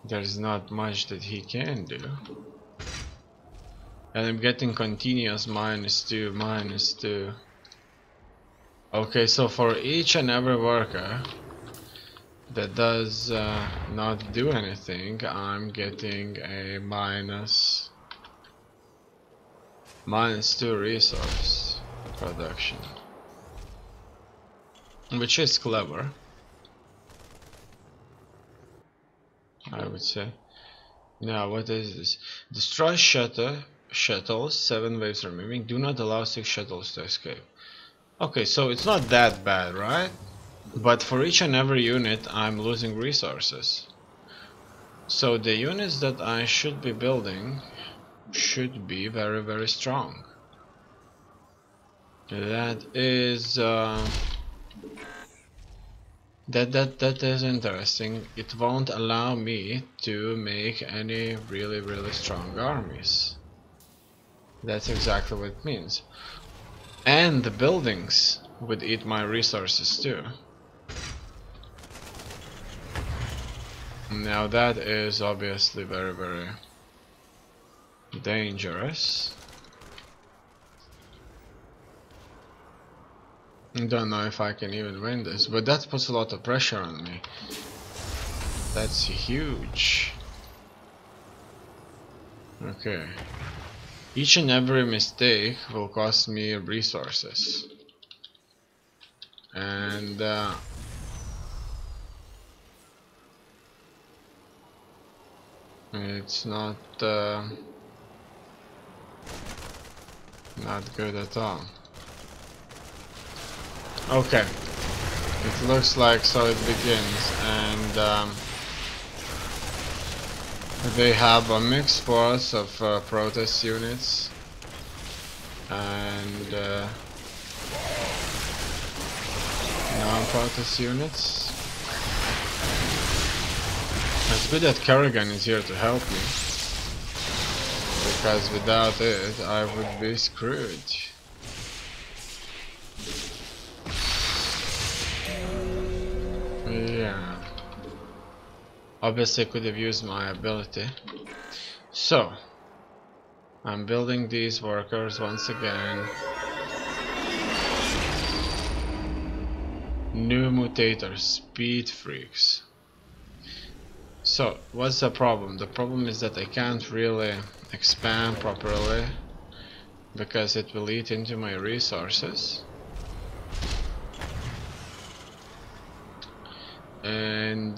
there's not much that he can do. And I'm getting continuous -2, -2. Okay, so for each and every worker that does not do anything, I'm getting a -2 resource production, which is clever, I would say. Now, what is this? Destroy shuttles, 7 waves remaining. Do not allow 6 shuttles to escape. Okay, so it's not that bad, right? But for each and every unit, I'm losing resources. So the units that I should be building should be very, very strong. That is that is interesting. It won't allow me to make any really, really strong armies. That's exactly what it means. And the buildings would eat my resources too. Now that is obviously very, very dangerous. I don't know if I can even win this, but that puts a lot of pressure on me. That's huge. Okay. Each and every mistake will cost me resources. And it's not good at all. Okay, it looks like so it begins, and they have a mixed force of protest units and non-protest units. It's good that Kerrigan is here to help me, because without it I would be screwed. Yeah. Obviously I could have used my ability. So, I'm building these workers once again. New mutators, speed freaks. So, what's the problem? The problem is that I can't really expand properly because it will eat into my resources. And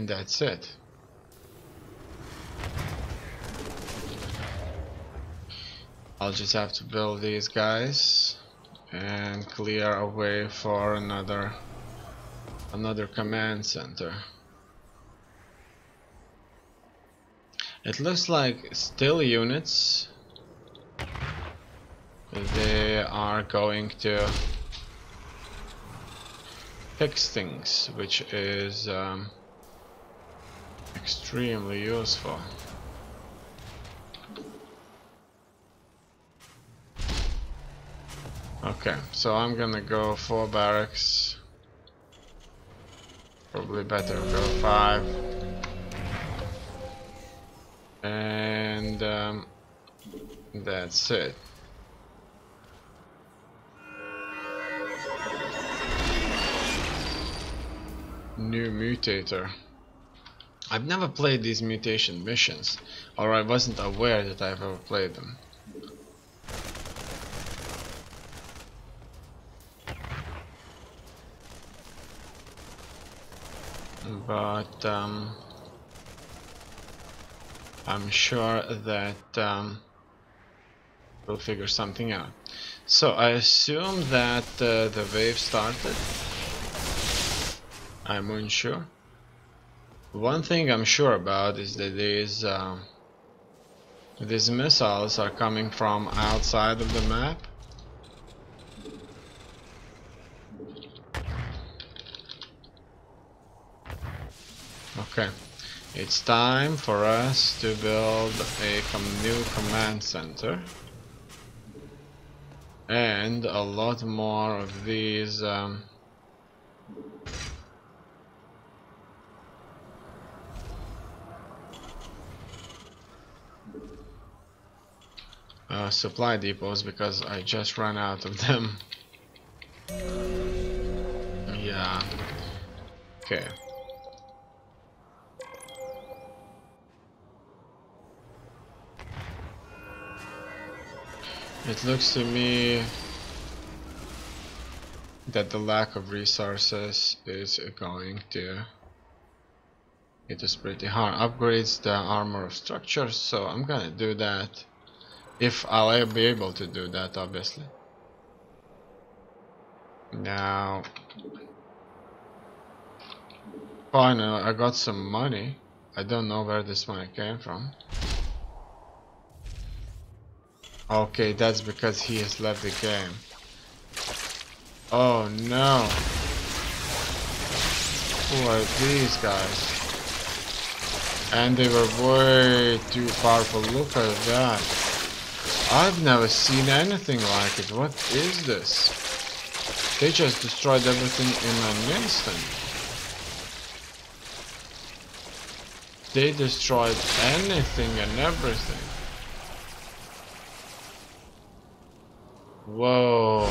that's it. I'll just have to build these guys and clear a way for another command center. It looks like still units, they are going to fix things, which is extremely useful. Okay, so I'm gonna go 4 barracks. Probably better go 5. And that's it. New mutator. I've never played these mutation missions, or I wasn't aware that I've ever played them. But I'm sure that we'll figure something out. So I assume that the wave started. I'm unsure. One thing I'm sure about is that these missiles are coming from outside of the map. Okay, it's time for us to build a new command center. and a lot more of these supply depots, because I just ran out of them. Yeah. Okay. It looks to me that the lack of resources is going to hit us pretty hard. Upgrades the armor of structures, so I'm gonna do that. If I'll be able to do that, obviously. Now, finally, I got some money. I don't know where this money came from. Okay, that's because he has left the game. Oh no. Who are these guys? And they were way too powerful. Look at that. I've never seen anything like it. What is this? They just destroyed everything in an instant. They destroyed anything and everything. Whoa.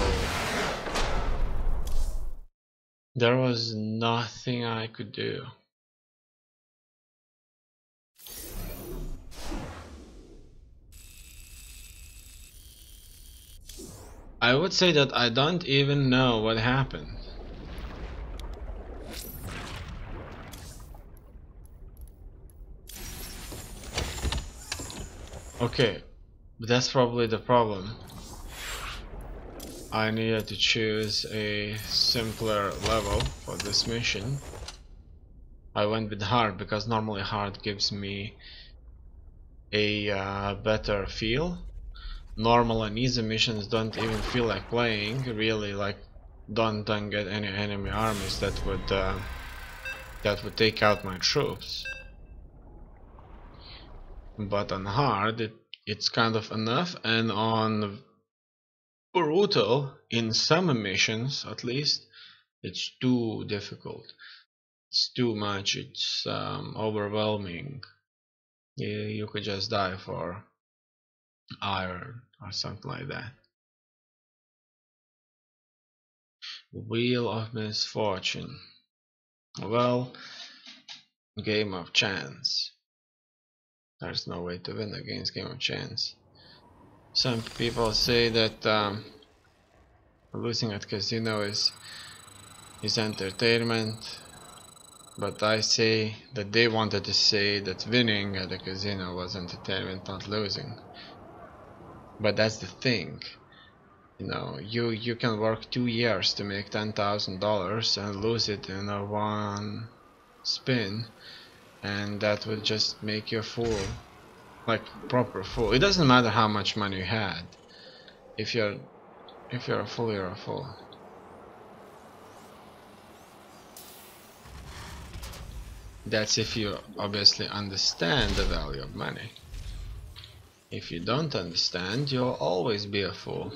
There was nothing I could do. I would say that I don't even know what happened. Okay, but that's probably the problem. I needed to choose a simpler level for this mission. I went with hard because normally hard gives me a better feel. Normal and easy missions don't even feel like playing, really. Like, don't get any enemy armies that would take out my troops. But on hard, it's kind of enough, and on brutal, in some missions at least, it's too difficult. It's too much. It's overwhelming. You could just die for iron or something like that. Wheel of Misfortune. Well, game of chance. There's no way to win against game of chance. Some people say that losing at casino is entertainment, but I say that they wanted to say that winning at the casino was entertainment, not losing. But that's the thing. You know, you can work 2 years to make $10,000 and lose it in a one spin, and that would just make you a fool, like proper fool. It doesn't matter how much money you had. If you're a fool, you're a fool. That's if you obviously understand the value of money. If you don't understand, you'll always be a fool.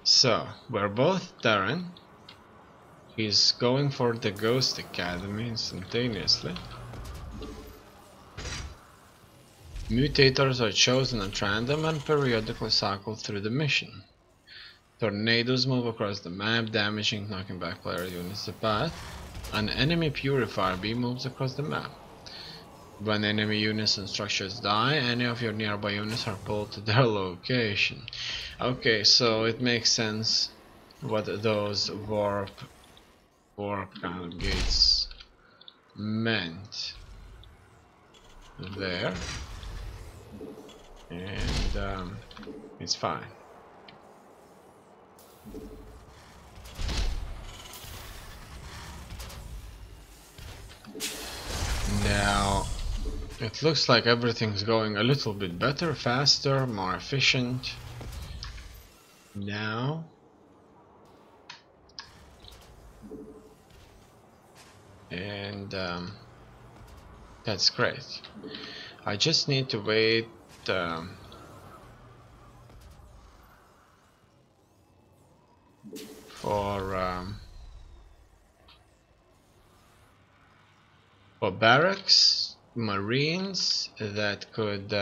So, we're both Terran. He's going for the Ghost Academy instantaneously. Mutators are chosen at random and periodically cycle through the mission. Tornadoes move across the map, damaging, knocking back player units to the path. An enemy purifier beam moves across the map. When enemy units and structures die, any of your nearby units are pulled to their location. Okay, so it makes sense what those warp kind of gates meant there, and it's fine. Now it looks like everything's going a little bit better, faster, more efficient now. And That's great. I just need to wait for barracks, marines that could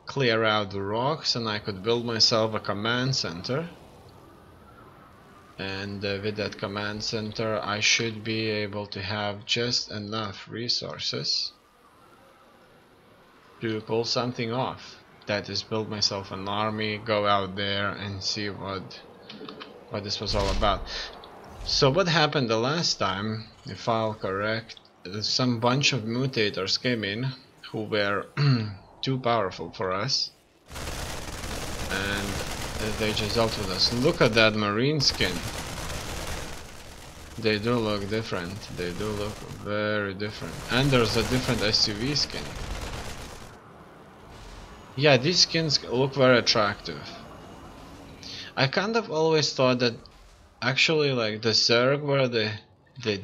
clear out the rocks, and I could build myself a command center. And with that command center I should be able to have just enough resources to pull something off. That is, build myself an army, go out there and see what this was all about. So what happened the last time, if I'll correct, some bunch of mutators came in who were too powerful for us, and they just dealt with us. Look at that marine skin. They do look different. They do look very different. And there's a different SUV skin. Yeah, these skins look very attractive. I kind of always thought that actually like the Zerg were the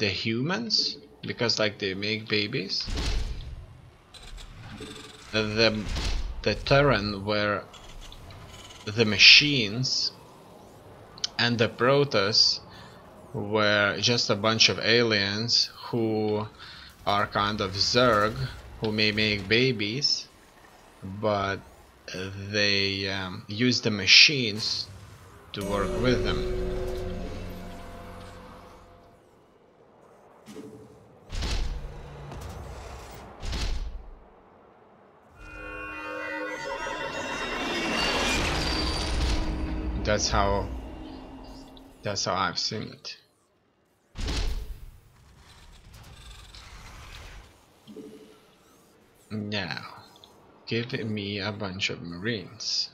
humans, because like they make babies. The Terran were the machines, and the Protoss were just a bunch of aliens who are kind of Zerg, who may make babies, but they use the machines to work with them. That's how I've seen it. Now, give me a bunch of marines.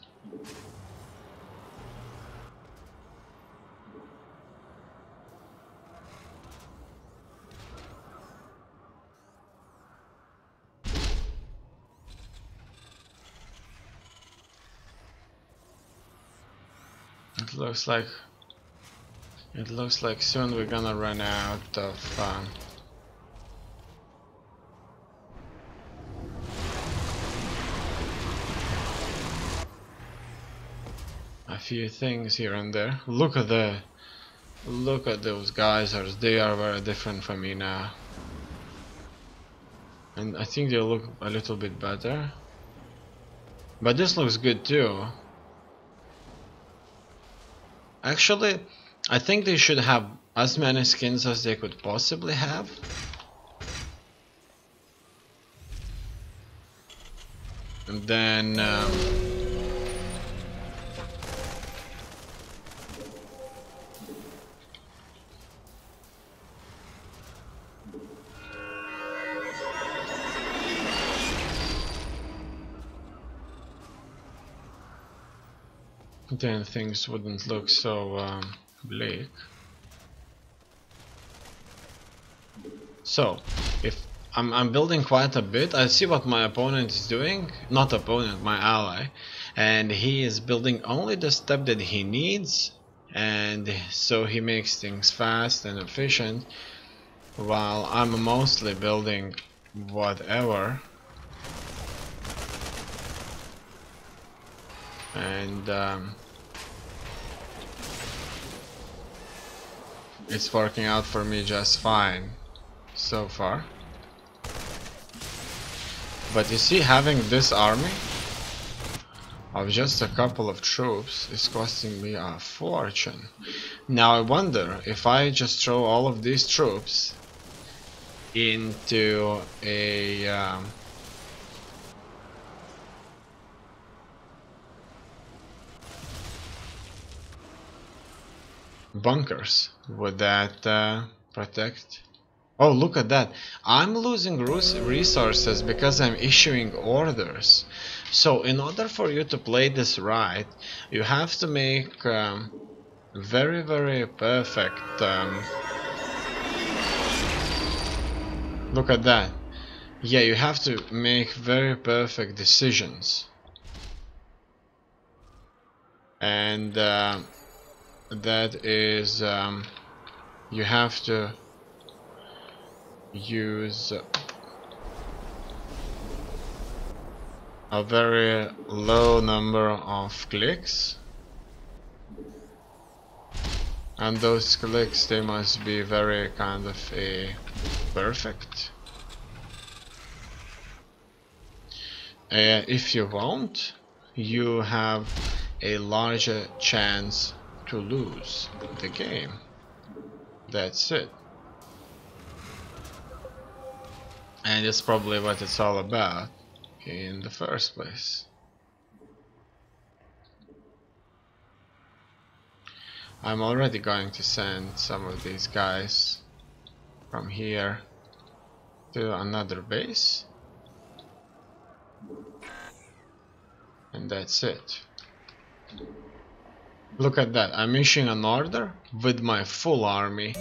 It looks like soon we're gonna run out of a few things here and there. Look at those geysers. They are very different from me now, and I think they look a little bit better. But this looks good too. Actually, I think they should have as many skins as they could possibly have. And then things wouldn't look so bleak. So, if I'm building quite a bit, I see what my opponent is doing. Not opponent, my ally. And he is building only the stuff that he needs, and so he makes things fast and efficient, while I'm mostly building whatever. And it's working out for me just fine so far. But you see, having this army of just a couple of troops is costing me a fortune. Now I wonder if I just throw all of these troops into a bunkers, would that protect? Oh, look at that. I'm losing resources because I'm issuing orders. So in order for you to play this right, you have to make very, very perfect look at that. Yeah, you have to make very perfect decisions. And that is you have to use a very low number of clicks, and those clicks, they must be very kind of perfect. If you won't, you have a larger chance to lose the game. That's it. And it's probably what it's all about in the first place. I'm already going to send some of these guys from here to another base. And that's it. Look at that, I'm issuing an order with my full army,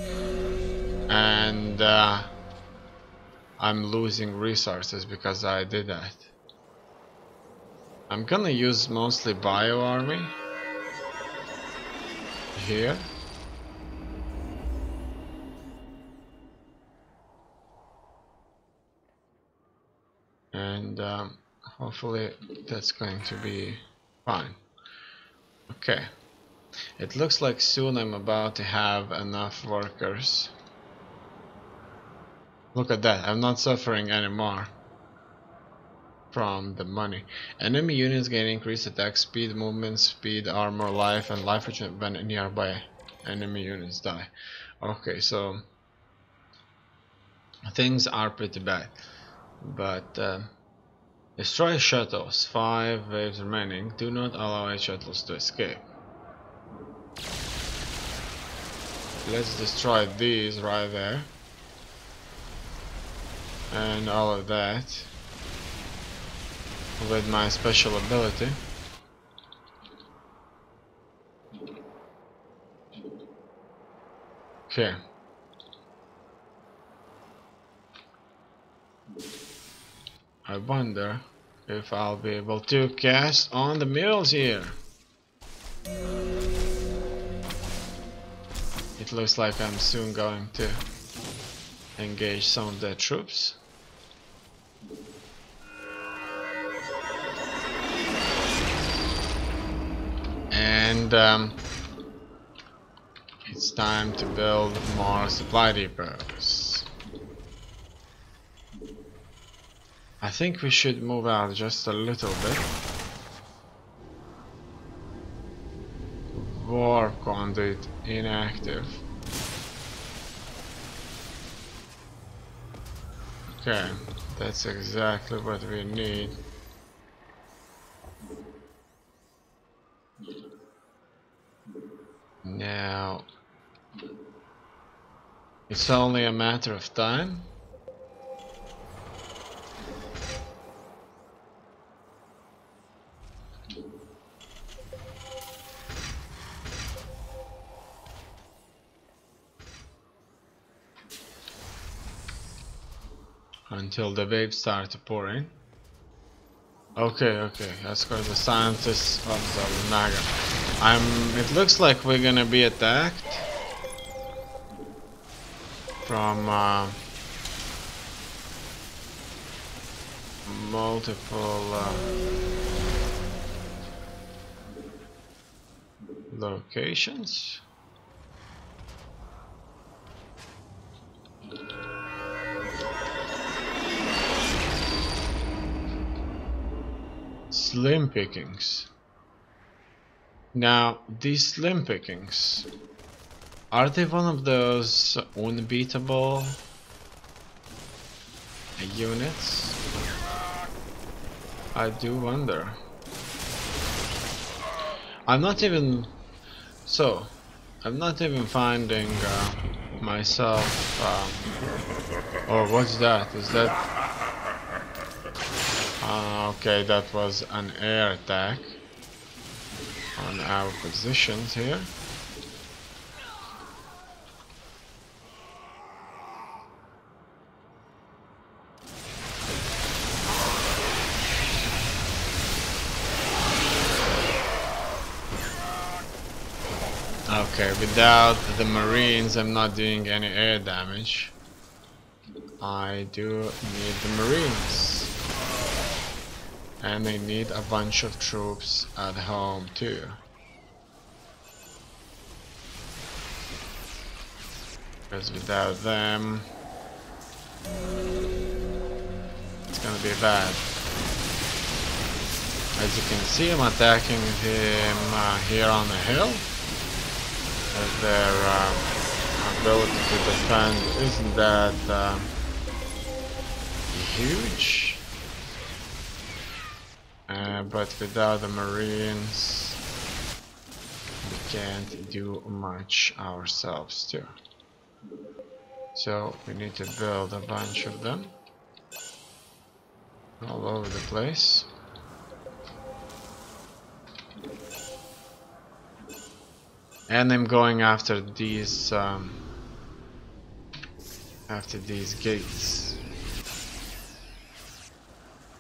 and I'm losing resources because I did that. I'm gonna use mostly bio army here. And hopefully that's going to be fine. Okay. It looks like soon I'm about to have enough workers. Look at that, I'm not suffering anymore from the money. Enemy units gain increased attack speed, movement speed, armor, life, and life when nearby enemy units die. Okay, so things are pretty bad. But destroy shuttles, 5 waves remaining. Do not allow any shuttles to escape. Let's destroy these right there. And all of that with my special ability. Okay. I wonder if I'll be able to cast on the mills here. It looks like I'm soon going to engage some of their troops. And it's time to build more supply depots. I think we should move out just a little bit. War conduit inactive. Okay, that's exactly what we need. Now, it's only a matter of time. Until the waves start to pour in. Okay, let's go to the scientists of the Naga. It looks like we're gonna be attacked from multiple locations. Slim pickings. Now, these slim pickings, are they one of those unbeatable units? I do wonder. I'm not even finding myself. Oh, what's that? Is that? Okay, that was an air attack on our positions here. Okay, without the Marines, I'm not doing any air damage. I do need the Marines. And I need a bunch of troops at home too. Because without them, it's gonna be bad. As you can see, I'm attacking him here on the hill. As their ability to defend isn't that huge. But without the Marines, we can't do much ourselves too. So we need to build a bunch of them all over the place. And I'm going after these gates.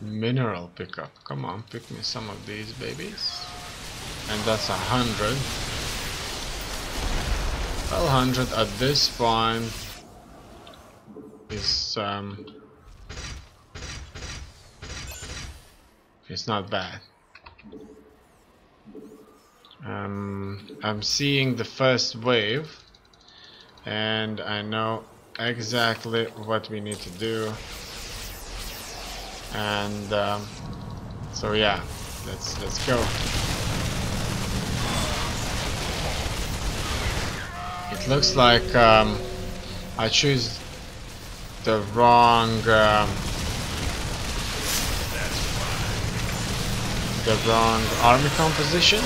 Mineral pickup. Come on, pick me some of these babies. And that's 100. Well, 100 at this point is it's not bad. I'm seeing the first wave, and I know exactly what we need to do. And so yeah, let's go. It looks like I choose the wrong army composition.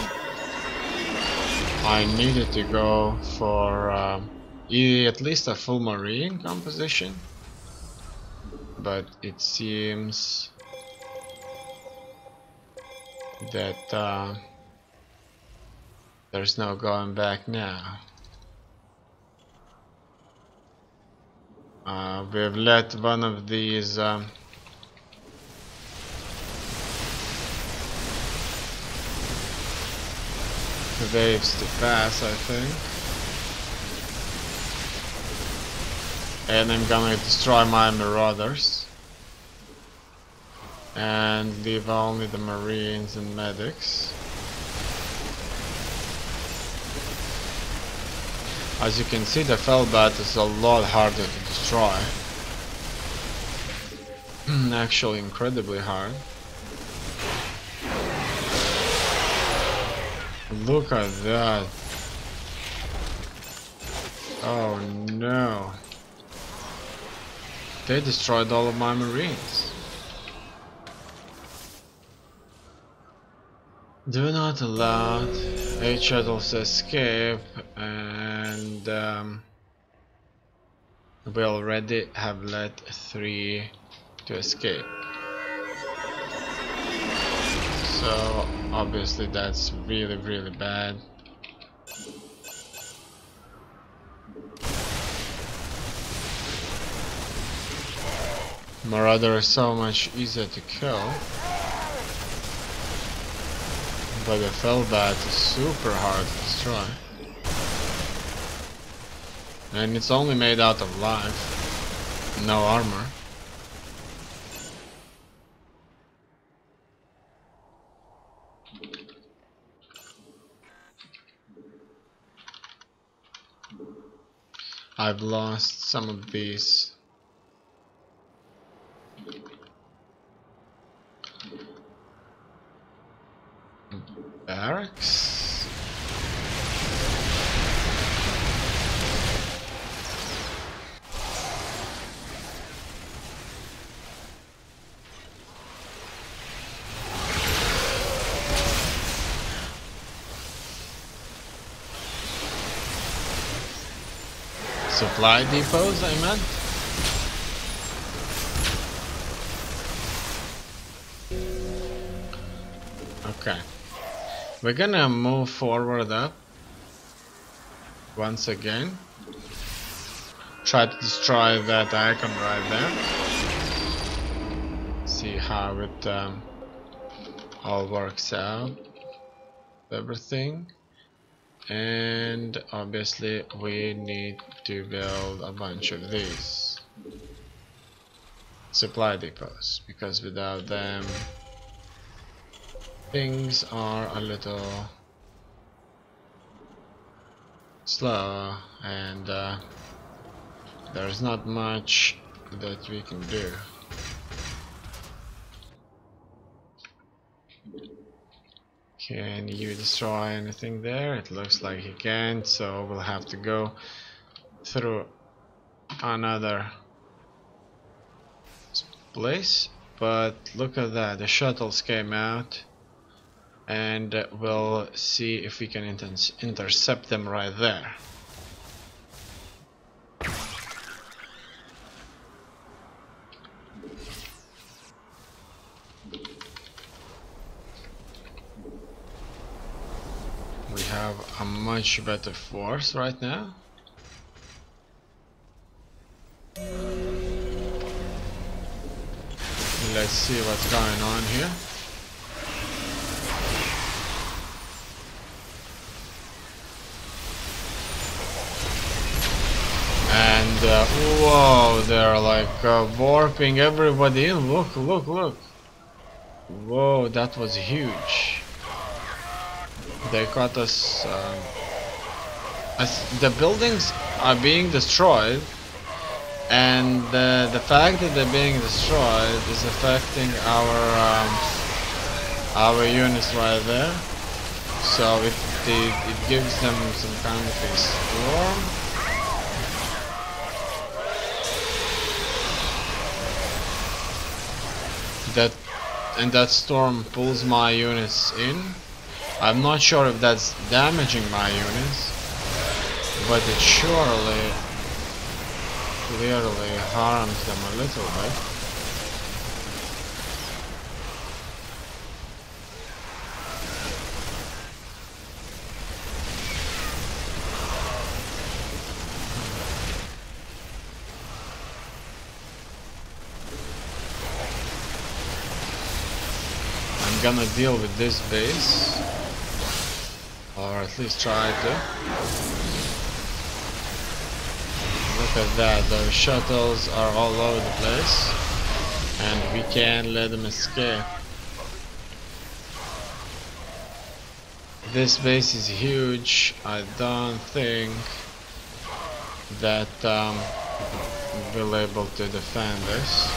I needed to go for at least a full marine composition, but it seems that there's no going back now. We've let one of these waves to pass, I think. And I'm gonna destroy my marauders and leave only the marines and medics. As you can see, the Fellbat is a lot harder to destroy. Actually incredibly hard. Look at that. Oh no. They destroyed all of my marines. Do not allow 8 shuttles to escape, and we already have let 3 to escape. So obviously that's really bad. Marauder is so much easier to kill, but the Fellbat is super hard to destroy. And it's only made out of life, no armor. I've lost some of these barracks. Supply depots, I meant. Okay. We're gonna move forward up once again. Try to destroy that icon right there. See how it all works out. Everything. And obviously we need to build a bunch of these. supply depots, because without them things are a little slow, and there's not much that we can do. Can you destroy anything there? It looks like you can't, so we'll have to go through another place. But look at that, the shuttles came out, and we'll see if we can intercept them right there. We have a much better force right now. Let's see what's going on here. And whoa, they're like warping everybody in. Look, look, look. Whoa, that was huge. They caught us. As the buildings are being destroyed, and the fact that they're being destroyed is affecting our units right there. So it gives them some kind of a storm. That storm pulls my units in. I'm not sure if that's damaging my units, but it surely clearly harms them a little bit. I'm gonna deal with this base, or at least try to. Look at that, those shuttles are all over the place, and we can't let them escape. This base is huge. I don't think that we'll be able to defend this.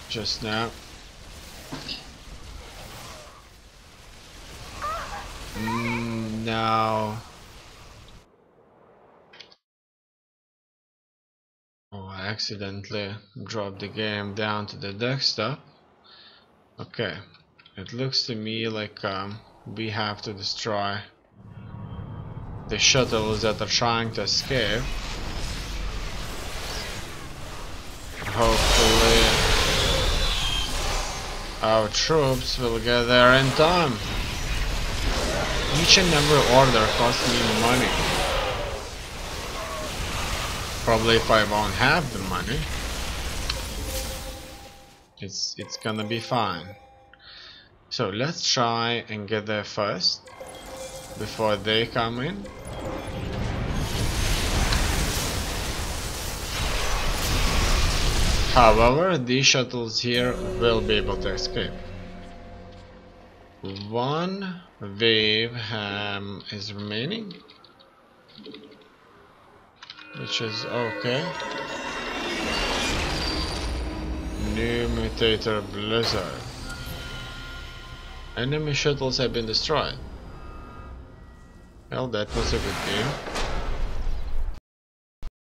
Just now. Now. Oh, I accidentally dropped the game down to the desktop. Okay, it looks to me like we have to destroy the shuttles that are trying to escape. Hopefully our troops will get there in time. Each and every order costs me money. Probably if I won't have the money, it's gonna be fine. So let's try and get there first before they come in. However, these shuttles here will be able to escape. One wave is remaining, which is okay. New mutator blizzard. Enemy shuttles have been destroyed. Well, that was a good game.